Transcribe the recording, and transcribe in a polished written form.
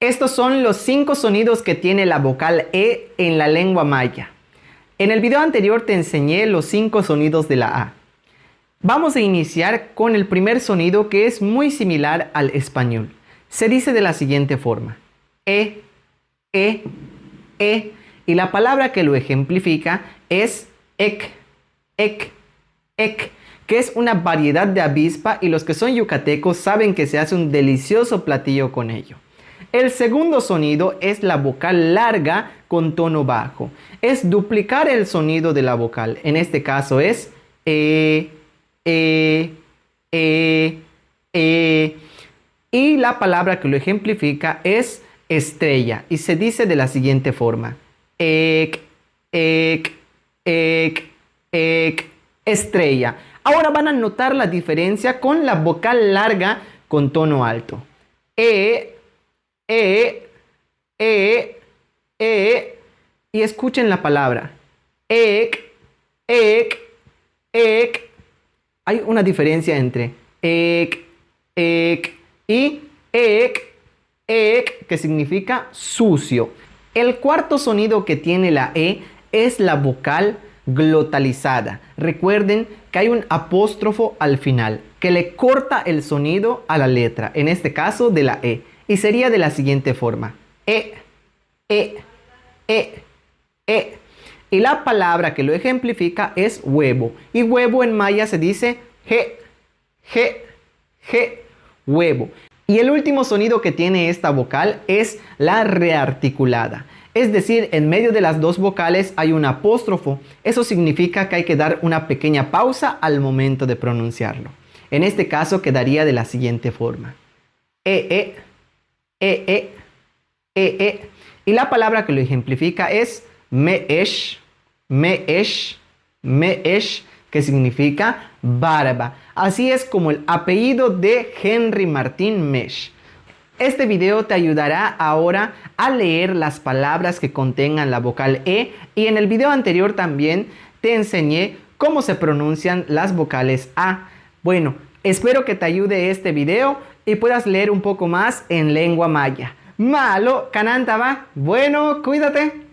Estos son los 5 sonidos que tiene la vocal E en la lengua maya. En el video anterior te enseñé los 5 sonidos de la A. Vamos a iniciar con el primer sonido que es muy similar al español. Se dice de la siguiente forma: E, E, E, y la palabra que lo ejemplifica es ek, ek, ek, que es una variedad de avispa y los que son yucatecos saben que se hace un delicioso platillo con ello. El segundo sonido es la vocal larga con tono bajo. Es duplicar el sonido de la vocal. En este caso es e, e, e, e. Y la palabra que lo ejemplifica es estrella y se dice de la siguiente forma: ek, ek, ek, ek, estrella. Ahora van a notar la diferencia con la vocal larga con tono alto. E, y escuchen la palabra ek, ek, ek. Hay una diferencia entre ek, ek y ek, ek, que significa sucio. El cuarto sonido que tiene la E es la vocal glotalizada. Recuerden que hay un apóstrofo al final que le corta el sonido a la letra, en este caso de la E. Y sería de la siguiente forma: e, e, e, e. Y la palabra que lo ejemplifica es huevo. Y huevo en maya se dice je, je, je, huevo. Y el último sonido que tiene esta vocal es la rearticulada. Es decir, en medio de las dos vocales hay un apóstrofo. Eso significa que hay que dar una pequeña pausa al momento de pronunciarlo. En este caso quedaría de la siguiente forma: y la palabra que lo ejemplifica es meesh, meesh, meesh, que significa barba. Así es como el apellido de Henry Martín Mesh. Este video te ayudará ahora a leer las palabras que contengan la vocal E, y en el video anterior también te enseñé cómo se pronuncian las vocales A. Bueno, espero que te ayude este video y puedas leer un poco más en lengua maya. Malo, cananta va. Bueno, cuídate.